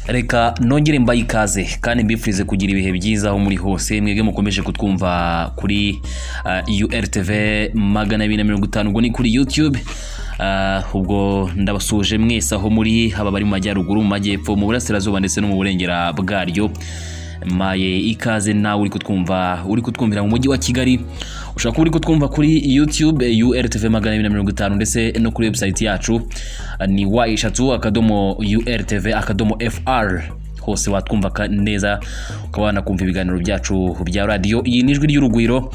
Reka nongere mbaye ikaze kandi mbifurize kugira ibihe byiza aho muri hose mwebwe mukomeje kutwumva kuri URTV 250 ubwo ni kuri YouTube. Ubwo ndabasuje mwese aho muri haba bari mu majyaruguru, mu majyepfo, mu burasirazuba ndetse no mu burengera bwaryo. Maye ikaze nawe uri kutwumvira mu mujyi wa Kigali, ushaka kuba uri kutwumva kuri YouTube URTV 250 ndetse no kuri website yacu ni wa3.urtv.fr. hose watwumva neza ukaba wanakumva ibiganiro byacu bya radio. Iyi ni ijwi ry'urugwiro,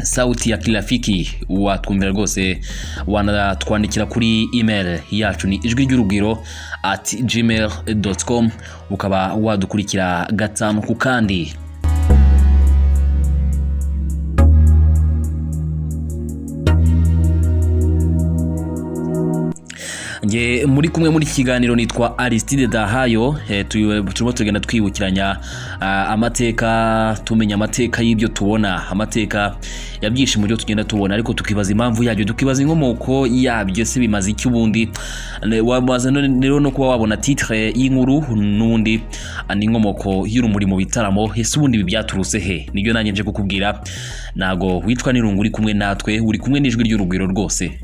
SAUTI ya KIRAFIKI. Watwumvira rwose wanatwandikira kuri email yacu ni ijwi ry'urugwiro@gmail.com, ukaba wadukurikira gatanu ku kandi. Nge muri kumwe muri kiganiro nitwa Aristide Dahayo. Turimo tugenda twibukiranya amateka, tumenya amateka y'ibyo tubona, amateka yabyishimo byo tugenda tubona, ariko tukibaza impamvu yabyo, tukibaza inkomoko yabyo, se bimaze iki ubundi. Wabaza rero no kuba wabona titre y'inkuru n'undi ani inkomoko y'Urumuri mu Gitaramo. Ese ubundi ibi byaturutse he? Nibyo nanjye nje kukubwira. Nago witwa n'irungu uri kumwe natwe, uri kumwe n'ijwi ry'urugwiro rwose.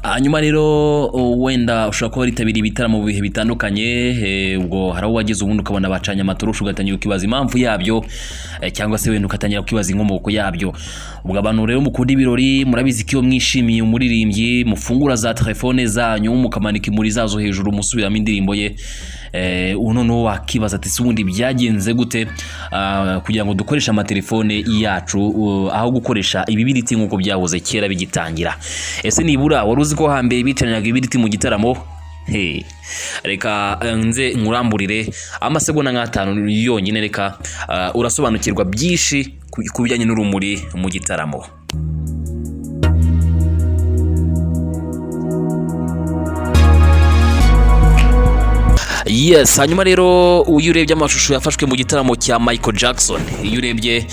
Hanyuma rero wenda ushobora kuba ritabira ibitaramo mu bihe bitandukanye, ubwo haraho wagize ubundi ukabona bacanye amatorosho, ugatangira ukibaza impamvu yabyo, cyangwa se wenda ugatangira ukibaza inkomoko yabyo. Ubwo abantu rero mukunda ibirori murabizi ko iyo mwishimiye umuririmbyi mufungura za telefone zanyu mukamanika imuri zazo hejuru musubiramo indirimbo ye, unono wakibaza ati ubundi byagenze gute kugira ngo dukoresha amatelefone yacu aho gukoresha ibibiriti nkuko byahoze kera bigitangira. Ese nibura waruzi ko hambere bicanyaga ibiriti mu gitaramo? Reka nze nkuramburire amasegonda nk'atanu yonyine, reka urasobanukirwa byinshi kubijyanye n'urumuri mu gitaramo. Yes, hanyuma rero uyu urebye amashusho yafashwe mu gitaramo cya Michael Jackson, iyo urebye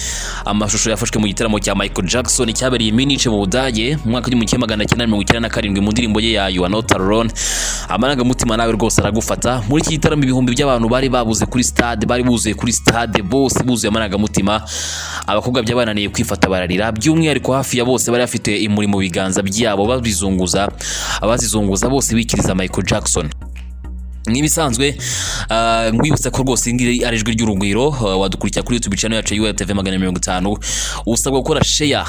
amashusho yafashwe mu gitaramo cya Michael Jackson cyabereye Munich mu Budage mu mwaka wa 1997 mu ndirimbo ye ya You Are Not Alone, amarangamutima nawe rwose aragufata. Muri iki gitaramo ibihumbi by'abantu bari babuze kuri stade, bari buzuye kuri stade, bose buzuye amarangamutima. Abakobwa byabananiye kwifata bararira, by'umwihariko hafi ya bose bari bafite imuri mu biganza byabo babizunguza, abazizunguza bose bikiriza Michael Jackson. Nibisanzwe ngwibutsa ko rwose ngiri ari ijwi ry'urugwiro, wadukurikira kuri YouTube channel yacu URTV 250. Usabwa gukora share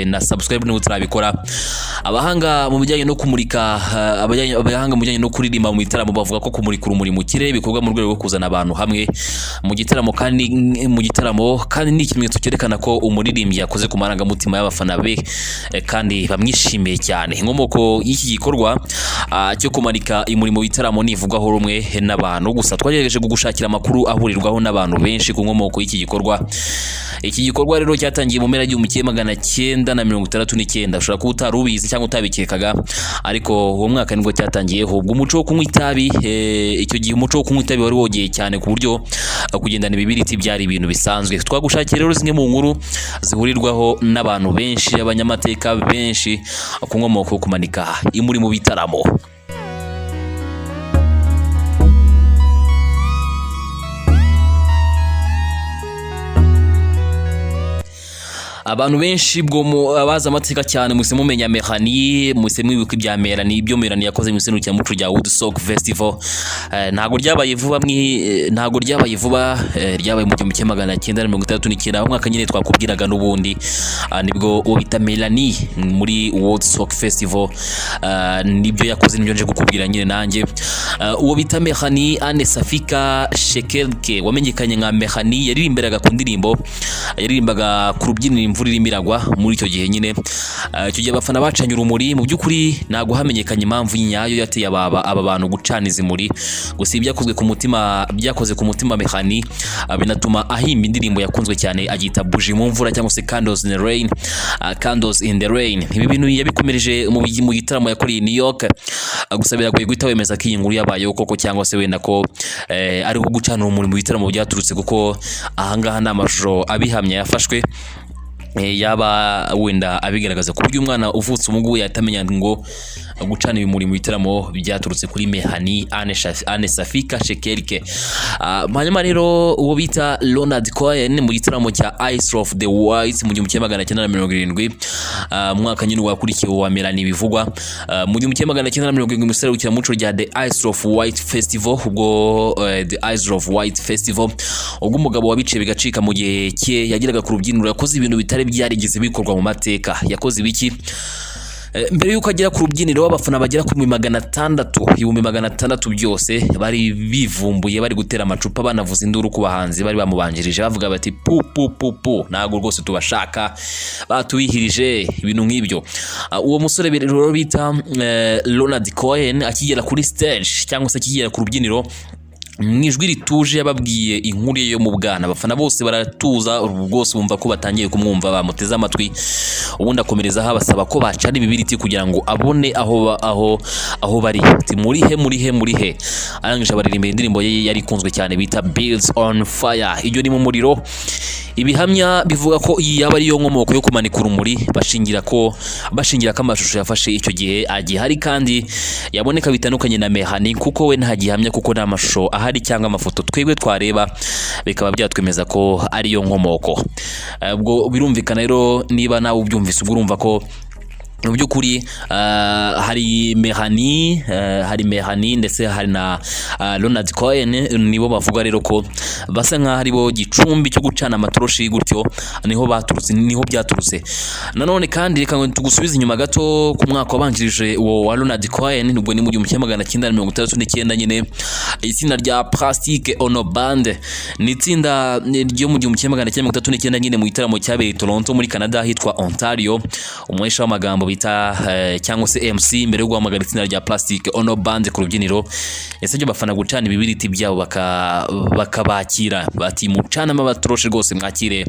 na subscribe niba utarabikora. Abahanga mu bijyanye no kumurika, abahanga mu bijyanye no kuririmba mu gitaramo bavuga ko kumurika urumuri mu kirere bikorwa mu rwego rwo kuzana abantu hamwe mu gitaramo, kandi ni ikimenyetso cyerekana ko umuririmbyi yakoze ku marangamutima y'abafana be kandi bamwishimiye cyane. Inkomoko y'iki gikorwa cyo kumarika imuri mu bitaramo nivugwaho rumwe n'abantu, gusa twagerageje kugushakira amakuru ahurirwaho n'abantu benshi ku nkomoko y'iki gikorwa. Iki gikorwa rero cyatangiye mu mpera y'1969. Ushobora kuba utarubizi cyangwa utabikekaga, ariko uwo mwaka nibwo cyatangiye. Ubwo umuco wo kunywa itabi, icyo gihe umuco wo kunywa itabi wari wogeye cyane ku buryo kugendana ibibiriti byari ibintu bisanzwe. Twagushakiye rero zimwe mu nkuru zihurirwaho n'abantu benshi, abanyamateka benshi ku nkomoko yo kumanika imuri mu bitaramo. Abantu benshi bwo abaza amateka cyane mwese mumenya Melanie, mwese mwibuka ibya Melanie, ibyo Melanie yakoze mu isenukira muco rya Woodstock Festival. Ntago ryabaye vuba ryabaye mu 1969 aho mwaka nyine twakubwiraga n'ubundi, nibwo uwo bita Melanie muri Woodstock Festival, nibyo yakoze nibyo nje gukubwira nyine nanjye. Uwo bita Melanie Anne Safika Shekelke wamenyekanye nka Melanie, yaririmberaga ku ndirimbo, yaririmbaga ku rubyiniro imvura irimo iragwa. Muri icyo gihe nyine icyo gihe abafana bacanye urumuri, mu by'ukuri ntago hamenyekanye impamvu nyayo yateye aba bantu gucana izimuri, gusa ibyakoze ku mutima Melanie binatuma ahimba indirimbo yakunzwe cyane agita buji mu mvura cyangwa se Candles in the Rain. Ibi bintu yabikomereje mu gitaramo yakoreye New York, gusa biragoye guhita wemeza ko iyi nkuru yabayeho koko cyangwa se wenda ko ariho gucana urumuri mu bitaramo byaturutse, kuko ahangaha n'amashusho abihamya yafashwe yaba wenda abigaragaza ku buryo umwana uvutse umugu yatamenya ngo gucana ibimuri mu bitaramo byaturutse kuri Mehani Ane Safika Shekelike. Hanyuma rero uwo bita Leonard Cohen mu gitaramo cya Ice of the White mu 1970 mwaka nyine wakurikiye wa Melanie bivugwa mu 1970 musore ukira muco rya The Ice of White Festival ubwo The Ice of White Festival ubwo umugabo wabiciye bigacika mu gihe cye yagiraga ku rubyiniro yakoze ibintu bitari byarigeze bikorwa mu mateka. Yakoze ibiki? Mbere yuko agera ku rubyiniro abafana bagera ku 600 byose bari bivumbuye bari gutera amacupa banavuza induru ku bahanzi bari bamubanjirije bavuga bati pu nago rwose tubashaka batubihirije ibintu nk'ibyo. Uwo musore rero bita Leonard Cohen akigera kuri stage cyangwa se akigera ku rubyiniro mwijwi rituje yababwiye inkuru yo mu bwana abafana bose baratuza rwose bumva ko batangiye kumwumva bamuteza amatwi ubundi akomereza habasaba ko bacana ibibiriti kugira ngo abone aho bari ati muri he arangije abaririmba indirimbo ye yari ikunzwe cyane bita Bills on Fire. Iyo ni mu muriro. Ibihamya bivuga ko iyi yaba ari yo nkomoko yo kumanika urumuri bashingira ko amashusho yafashe icyo gihe agihari kandi yaboneka bitandukanye na Mehani kuko we nta gihamya kuko nta mashusho ahari cyangwa amafoto twebwe twareba bikaba byatwemeza ko ari yo nkomoko. Ubwo birumvikana rero niba nawe ubyumvise ubwo urumva ko mu byukuri hari Mehani ndetse hari na Leonard Cohen nibo bavuga rero ko basa nka hari bo gicumbi cyo gucana amatoroshi gutyo niho byaturutse. Nanone kandi reka tugusubize inyuma gato ku mwaka wabanjirije wa Leonard Cohen nubwo ni mu 1939 nyine itsinda rya Plastic Ono Band ni itsinda ryo mu 1939 nyine mu gitaramo cyabereye Toronto muri Canada hitwa Ontario. Umwesha w'amagambo bita cyangwa se MC mbere yo guhamagara itsinda rya Plastic Ono Band ku rubyiniro yasabye abafana gucana ibibiriti byabo bakabakira bati mucana amabatoroshe rwose mwakire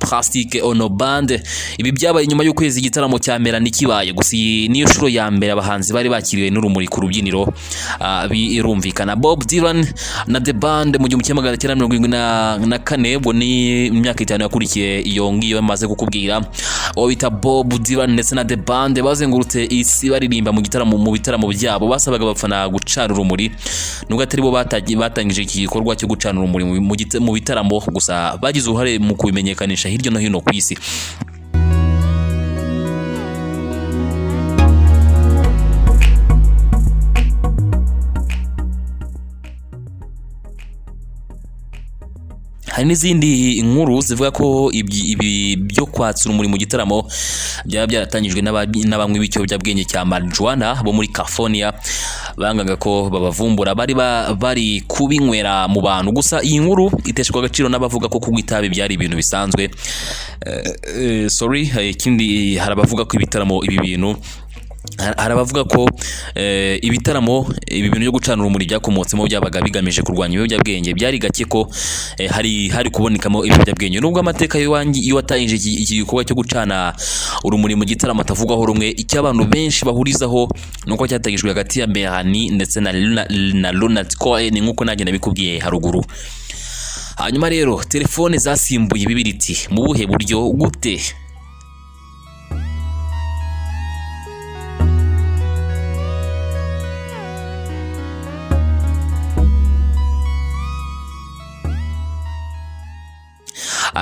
Plastic Ono Band. Ibi byabaye nyuma y'ukwezi igitaramo cya Melanie kibaye gusa niyo shuro ya mbere abahanzi bari bakiriwe n'urumuri ku rubyiniro birumvikana. Bob Dylan na The Band mu 1974 ubwo ni imyaka 5 yakurikiye iyo ngiyo bamaze kukubwira uwo bita Bob Dylan ndetse na The Band bazengurutse isi baririmba mu bitaramo byabo basabaga abafana gucana urumuri nubwo atari bo batangije iki gikorwa cyo gucana urumuri mu bitaramo gusa bagize uruhare mu kubimenyekanisha hirya no hino ku isi. Hari n'izindi inkuru zivuga ko ibi byo kwatsa urumuri mu gitaramo byaba byaratangijwe n'abanywi b'ikiyobyabwenge cya marijuana bo muri California bangaga ko babavumbura bari kubinywera mu bantu. Gusa iyi nkuru iteshwa agaciro n'abavuga ko kunywa itabi byari ibintu bisanzwe. Ikindi harabavuga ko ibitaramo ibi bintu harabavuga ko ibitaramo ibi bintu byo gucana urumuri byakomotsemo byabaga bigamije kurwanya ibiyobyabwenge byari gake ko hari kubonekamo ibiyobyabwenge nubwo amateka iyo watangije iki gikorwa cyo gucana urumuri mu gitaramo atavugaho rumwe. Icyo abantu benshi bahurizaho nuko cyatangijwe hagati ya Mehani ndetse na Leonard Cohen nkuko nagenda bikubwiye haruguru. Hanyuma rero telefone zasimbuye ibibiriti mu buhe buryo gute?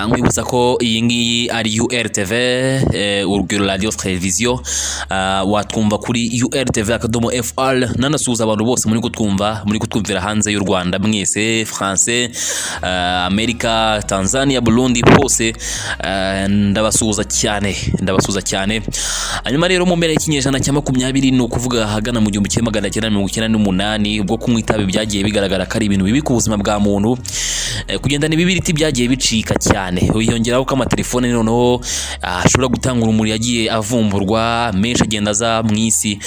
Mwibutsa ko iyi ngiyi ari URTV urugero radio television watwumva kuri urtv.fr nanasuza abantu bose muri kutwumvira hanze y'u Rwanda mwese France Amerika Tanzania Burundi hose ndabasuza cyane. Hanyuma rero mu mpera y'ikinyejana cya 20 ni ukuvuga ahagana mu 1998 ubwo kunywa itabi byagiye bigaragara ko ari ibintu bibi ku buzima bwa muntu kugendana ibibiriti byagiye bicika cyane. Wiyongeraho ko amatelefone noneho ashobora gutanga urumuri yagiye avumburwa menshi agenda za mwisi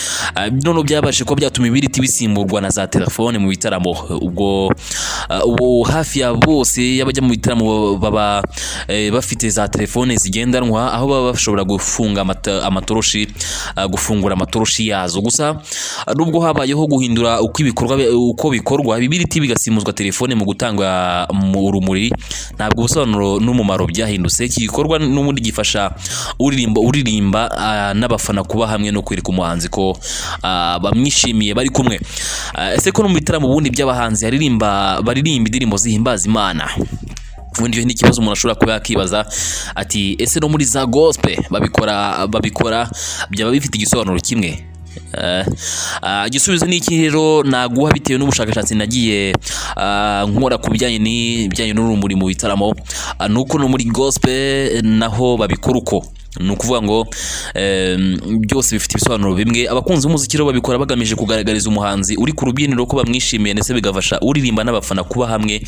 none byabashe ko byatuma ibiriti bisimburwa na za telefone mu bitaramo. Ubwo hafi ya bose yabajya mu bitaramo baba bafite za telefone zigendanwa aho baba bashobora gufunga amatoroshi gufungura amatoroshi yazo. Gusa nubwo habayeho guhindura uko bikorwa ibibiriti bigasimbuzwa telefone mu gutanga mu urumuri ntabwo ubusobanuro n'umumaro byahindutse. Iki gikorwa n'ubundi gifasha uririmba n'abafana kuba hamwe no kwereka umuhanzi ko bamwishimiye bari kumwe. Ese ko no mu bitaramo ubundi by'abahanzi baririmba indirimbo zihimbaza Imana? Ubundi ni ikibazo umuntu ashobora kuba yakibaza ati ese no muri za gospel babikora byaba bifite igisobanuro kimwe? Igisubizo ni iki rero naguha bitewe n'ubushakashatsi nagiye nkora ku bijyanye n'urumuri mu bitaramo, nuko no muri gospel naho babikora uko. Ni ukuvuga ngo byose bifite ibisobanuro bimwe. Abakunzi b'umuziki rero babikora bagamije kugaragariza umuhanzi uri ku rubyiniro ko bamwishimiye, ndetse bigafasha uririmba n'abafana kuba hamwe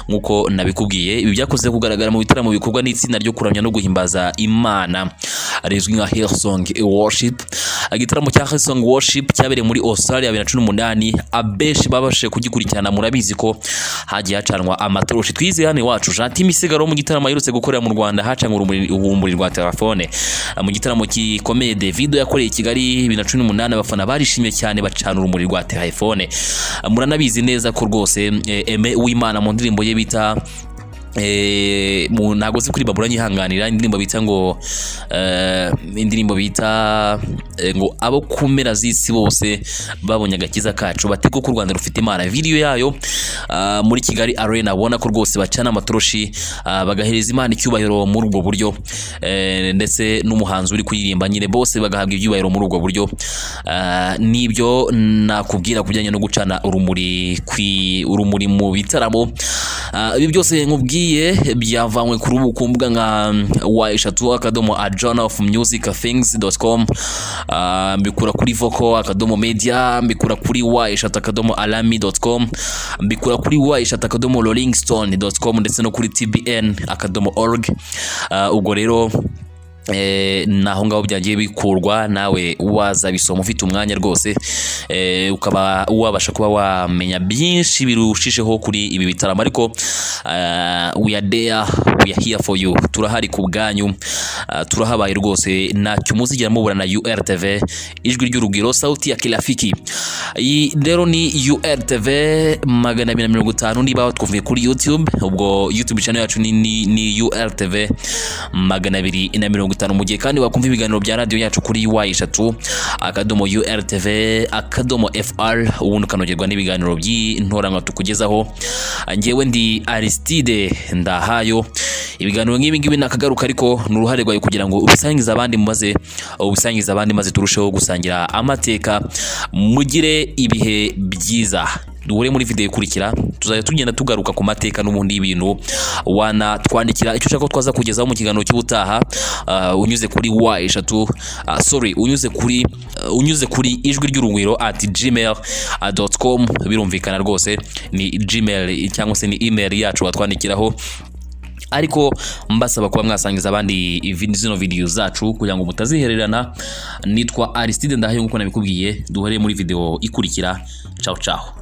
nk'uko nabikubwiye. Ibi byakoze kugaragara mu bitaramo bikorwa n'itsinda ryo kuramya no guhimbaza Imana rizwi nka Hillsong Worship. Igitaramo cya Hillsong Worship cyabereye muri Australia 2018. Abenshi babashije kugikurikirana, murabizi ko hagiye hacanwa amatoroshi. Twize hano iwacu Janti Misigaro mu gitaramo yirutse gukorera mu Rwanda hacanwa urumuri rwa telefone. Mu gitaramo gikomeye David yakoreye i Kigali 2018 abafana barishimye cyane bacana urumuri rwa telefone. Muranabizi neza ko rwose Aime Uwimana mu ndirimbo ye bita ntago zi kuri babura nyihanganira, indirimbo bita ngo abo kumera z'isi bose babonye agakiza kacu batego ko u Rwanda rufite Imana. Video yayo muri Kigali Arena abona ko rwose bacana amatoroshi bagahereza Imana icyubahiro muri ubwo buryo, ndetse n'umuhanzi uri kuyirimba nyine bose bagahabwa ibyubahiro muri ubwo buryo. Nibyo nakubwira kujyanye no gucana urumuri mu bitaramo. Ibi byose nkubwiye byavanywe ku mbuga nka /akadomo@journalofmusicthings.com, mbikura kuri vocal@media, mbikura kuri /alami.com, mbikura kuri /rollingstone.com, ndetse no kuri tbn.org. Ubwo rero naho ngaho byagiye bikurwa, nawe waza bisoma ufite umwanya rwose, ukaba wabasha kuba wamenya byinshi birushijeho kuri ibi bitaramo. Ariko we are here for you, turahari ku bwanyu, turahabaye rwose, ntacyo muzigera mubura na URTV, ijwi ry'urugwiro, sauti ya KIRAFIKI. Iyi rero ni URTV 250 niba twavuye kuri YouTube. Ubwo YouTube channel yacu ni URTV 250. Mu gihe kandi wakumva ibiganiro bya radio yacu kuri /URTV/FR, ubundi ukanogerwa n'ibiganiro by'intoranywa tukugezaho. Njyewe ndi Aristide Ndahayo. Ibiganiro nk'ibi nakagaruka, ariko n'uruhare rwawe kugira ngo ubisangize abandi maze turusheho gusangira amateka. Mugire ibihe byiza. Duhure muri video ikurikira, tuzajya tugenda tugaruka ku mateka n'ubundi y'ibintu. Wanatwandikira icyo ushaka ko twaza kugezaho mu kiganiro cy'ubutaha, unyuze kuri unyuze kuri ijwi ry'urugwiro @gmail.com. birumvikana rwose ni Gmail cyangwa se ni email yacu watwandikiraho. Ariko mbasaba kuba mwasangiza abandi zino video zacu kugira ngo mutazihererana. Nitwa Aristide Ndahayo nk'uko nabikubwiye. Duhere muri video ikurikira. Ciao ciao.